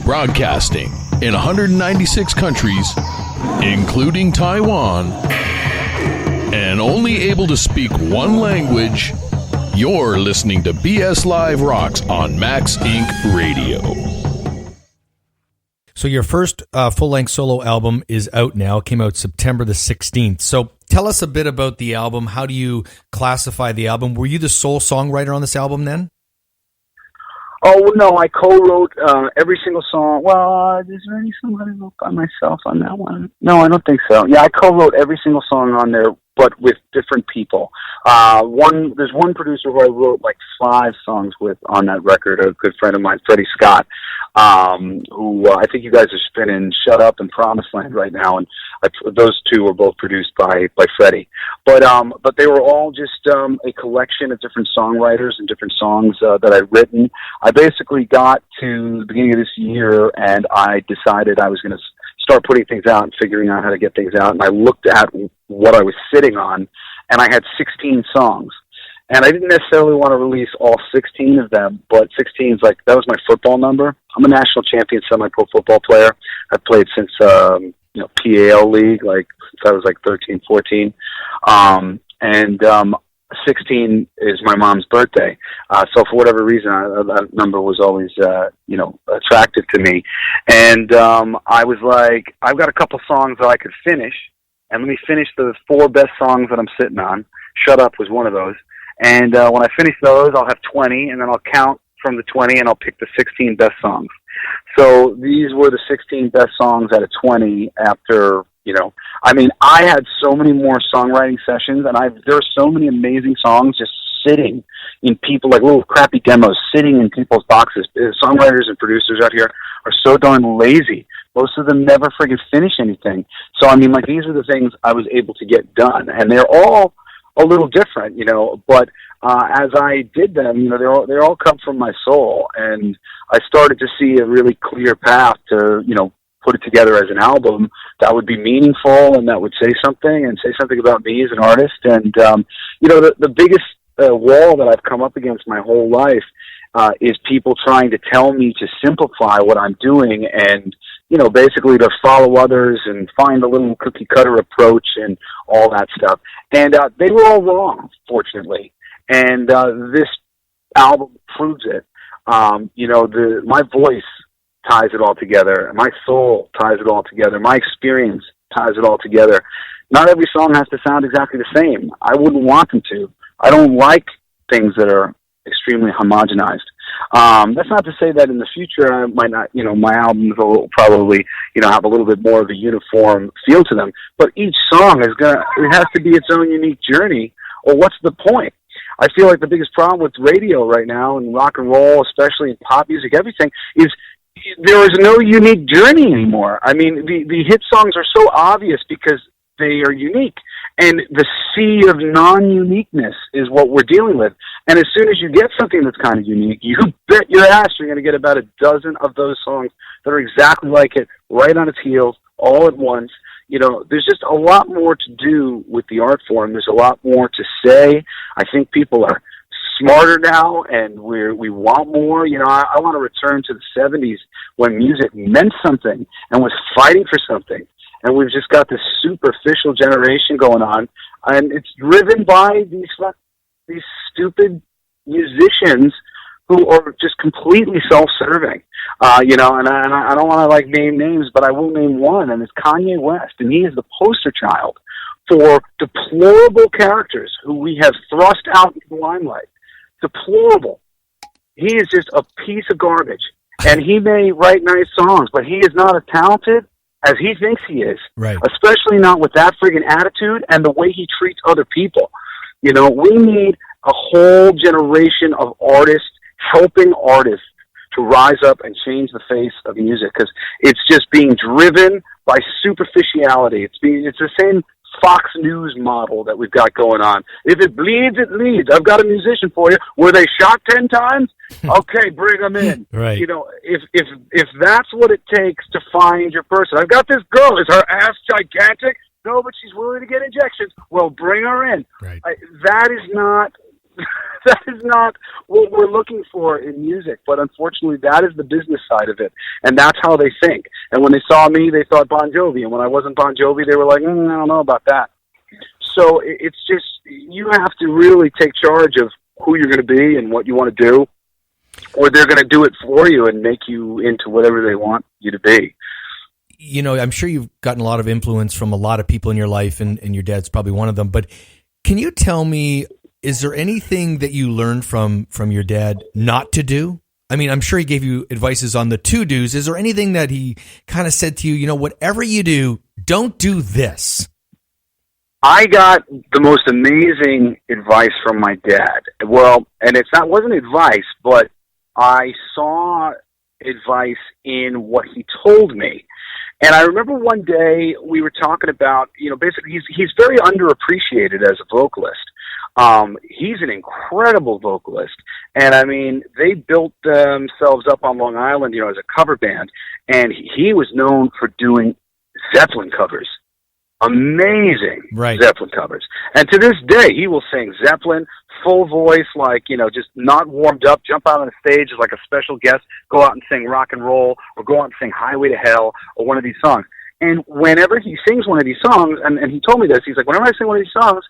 Broadcasting in 196 countries, including Taiwan, and only able to speak one language, you're listening to BS Live Rocks on Max Inc. Radio. So your first full-length solo album is out now. It came out September the 16th. So tell us a bit about the album. How do you classify the album? Were you the sole songwriter on this album then? Oh, no, I co-wrote every single song. Well, is there any song I wrote by myself on that one? No, I don't think so. Yeah, I co-wrote every single song on there, but with different people. There's one producer who I wrote like 5 songs with on that record, a good friend of mine, Freddie Scott, who I think you guys are spinning Shut Up and Promised Land right now, and those two were both produced by Freddie. But they were all just a collection of different songwriters and different songs that I'd written. I basically got to the beginning of this year, and I decided I was going to start putting things out and figuring out how to get things out, and I looked at what I was sitting on, and I had 16 songs. And I didn't necessarily want to release all 16 of them, but 16 is like, that was my football number. I'm a national champion semi-pro football player. I've played since, PAL league, like, since I was like 13, 14. 16 is my mom's birthday. So for whatever reason, that number was always, attractive to me. And I was like, I've got a couple songs that I could finish, and let me finish the 4 best songs that I'm sitting on. Shut Up was one of those. And when I finish those, I'll have 20, and then I'll count from the 20, and I'll pick the 16 best songs. So these were the 16 best songs out of 20 after, I had so many more songwriting sessions, and there are so many amazing songs just sitting in people, like little crappy demos, sitting in people's boxes. Songwriters and producers out here are so darn lazy. Most of them never friggin' finish anything. So, these are the things I was able to get done, and they're all a little different, but as I did them, they all come from my soul, and I started to see a really clear path to, put it together as an album that would be meaningful and that would say something about me as an artist. And, the biggest wall that I've come up against my whole life is people trying to tell me to simplify what I'm doing and, basically to follow others and find a little cookie cutter approach and all that stuff. And they were all wrong, fortunately. And this album proves it. My voice ties it all together. My soul ties it all together. My experience ties it all together. Not every song has to sound exactly the same. I wouldn't want them to. I don't like things that are extremely homogenized. That's not to say that in the future I might not, my albums will probably, have a little bit more of a uniform feel to them. But each song it has to be its own unique journey, or what's the point? I feel like the biggest problem with radio right now and rock and roll, especially in pop music, everything, is there is no unique journey anymore. The hit songs are so obvious because they are unique. And the sea of non-uniqueness is what we're dealing with. And as soon as you get something that's kind of unique, you bet your ass you're going to get about a dozen of those songs that are exactly like it, right on its heels, all at once. There's just a lot more to do with the art form. There's a lot more to say. I think people are smarter now, and we want more. I want to return to the 70s when music meant something and was fighting for something. And we've just got this superficial generation going on, and it's driven by these stupid musicians who are just completely self-serving. And I don't want to name names, but I will name one, and it's Kanye West, and he is the poster child for deplorable characters who we have thrust out into the limelight. Deplorable. He is just a piece of garbage, and he may write nice songs, but he is not as talented as he thinks he is, right? Especially not with that friggin' attitude and the way he treats other people. We need a whole generation of artists helping artists to rise up and change the face of music, because it's just being driven by superficiality. It's the same Fox News model that we've got going on. If it bleeds, it leads. I've got a musician for you. Were they shot 10 times? Okay, bring them in. Right. If that's what it takes to find your person. I've got this girl. Is her ass gigantic? No, but she's willing to get injections. Well, bring her in. Right. That is not that is not what we're looking for in music. But unfortunately, that is the business side of it, and that's how they think. And when they saw me, they thought Bon Jovi, and when I wasn't Bon Jovi, they were like, I don't know about that. So it's just, you have to really take charge of who you're going to be and what you want to do, or they're going to do it for you and make you into whatever they want you to be. You know, I'm sure you've gotten a lot of influence from a lot of people in your life, and your dad's probably one of them. But can you tell me, is there anything that you learned from your dad not to do? I mean, I'm sure he gave you advices on the to-dos. Is there anything that he kind of said to you, you know, whatever you do, don't do this? I got the most amazing advice from my dad. Well, and wasn't advice, but I saw advice in what he told me. And I remember one day we were talking about, you know, basically he's very underappreciated as a vocalist. He's an incredible vocalist. And I mean, they built themselves up on Long Island, you know, as a cover band. And he was known for doing Zeppelin covers. Amazing Zeppelin covers. And to this day, he will sing Zeppelin, full voice, like, you know, just not warmed up, jump out on the stage as like a special guest, go out and sing rock and roll, or go out and sing Highway to Hell, or one of these songs. And whenever he sings one of these songs, and he told me this, he's like, whenever I sing one of these songs,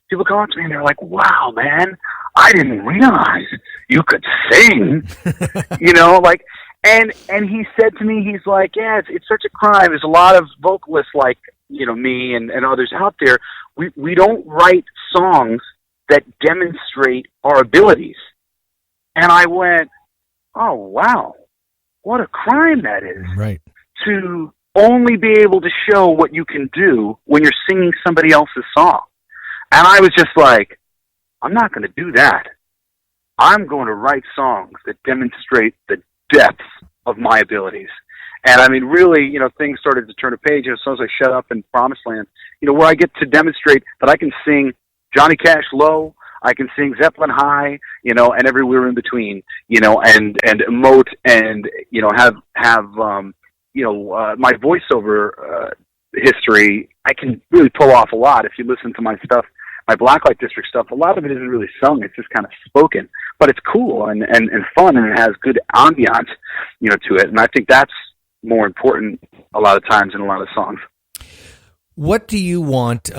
people come up to me and they're like, wow, man, I didn't realize you could sing. You know, like, and he said to me, he's like, yeah, it's such a crime. There's a lot of vocalists like, you know, me and others out there. We don't write songs that demonstrate our abilities. And I went, oh, wow, what a crime that is. Right. To only be able to show what you can do when you're singing somebody else's song. And I was just like, I'm not going to do that. I'm going to write songs that demonstrate the depth of my abilities. And I mean, really, you know, things started to turn a page as soon as I shut up in Promised Land, you know, where I get to demonstrate that I can sing Johnny Cash low, I can sing Zeppelin high, you know, and everywhere in between, you know, and emote and, you know, have my voiceover history. I can really pull off a lot. If you listen to my stuff, my Blacklight District stuff, a lot of it isn't really sung. It's just kind of spoken, but it's cool and fun, and it has good ambiance, you know, to it. And I think that's more important a lot of times in a lot of songs. What do you want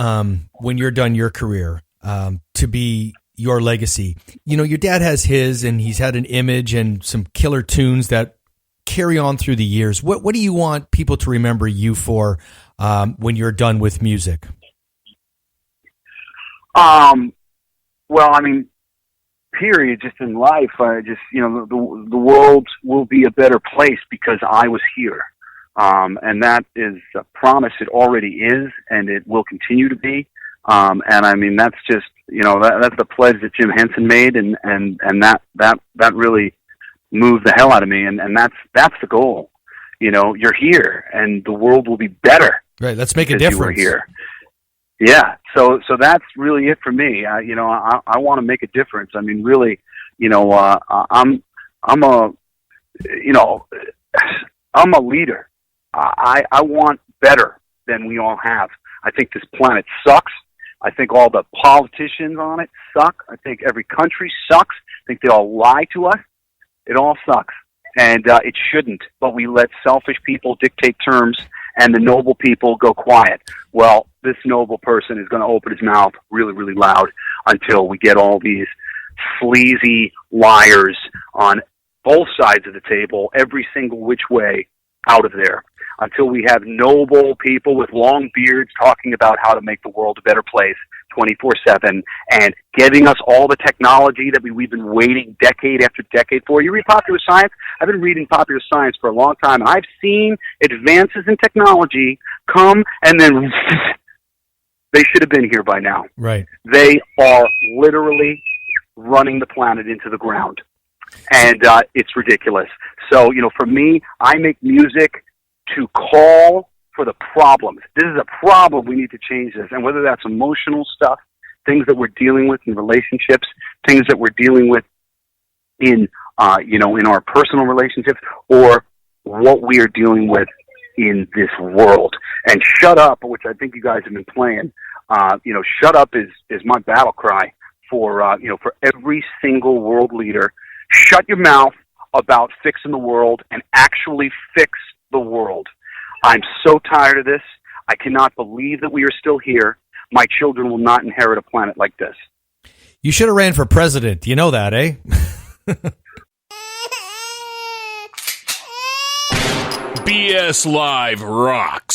when you're done your career to be your legacy? You know, your dad has his, and he's had an image and some killer tunes that carry on through the years. What do you want people to remember you for when you're done with music? Well, I mean, period, just in life, you know, the world will be a better place because I was here. And that is a promise. It already is, and it will continue to be. And I mean, that's just, you know, that's the pledge that Jim Henson made, and that really moved the hell out of me. And that's the goal. You know, you're here, and the world will be better. Right. Let's make a difference. You were here. Yeah. So that's really it for me. You know, I want to make a difference. I mean, really, you know, I'm a leader. I want better than we all have. I think this planet sucks. I think all the politicians on it suck. I think every country sucks. I think they all lie to us. It all sucks. And it shouldn't. But we let selfish people dictate terms, and the noble people go quiet. Well, this noble person is going to open his mouth really, really loud until we get all these sleazy liars on both sides of the table, every single which way, out of there. Until we have noble people with long beards talking about how to make the world a better place 24/7 and giving us all the technology that we've been waiting decade after decade for. You read popular science? I've been reading popular science for a long time, and I've seen advances in technology come, and then they should have been here by now. Right. They are literally running the planet into the ground, and it's ridiculous. So, you know, for me, I make music to call for the problems. This is a problem. We need to change this. And whether that's emotional stuff, things that we're dealing with in relationships, things that we're dealing with in, in our personal relationships, or what we are dealing with in this world. And Shut Up, which I think you guys have been playing, Shut Up is my battle cry for every single world leader. Shut your mouth about fixing the world and actually fix the world. I'm so tired of this. I cannot believe that we are still here. My children will not inherit a planet like this. You should have ran for president. You know that, eh? BS Live rocks.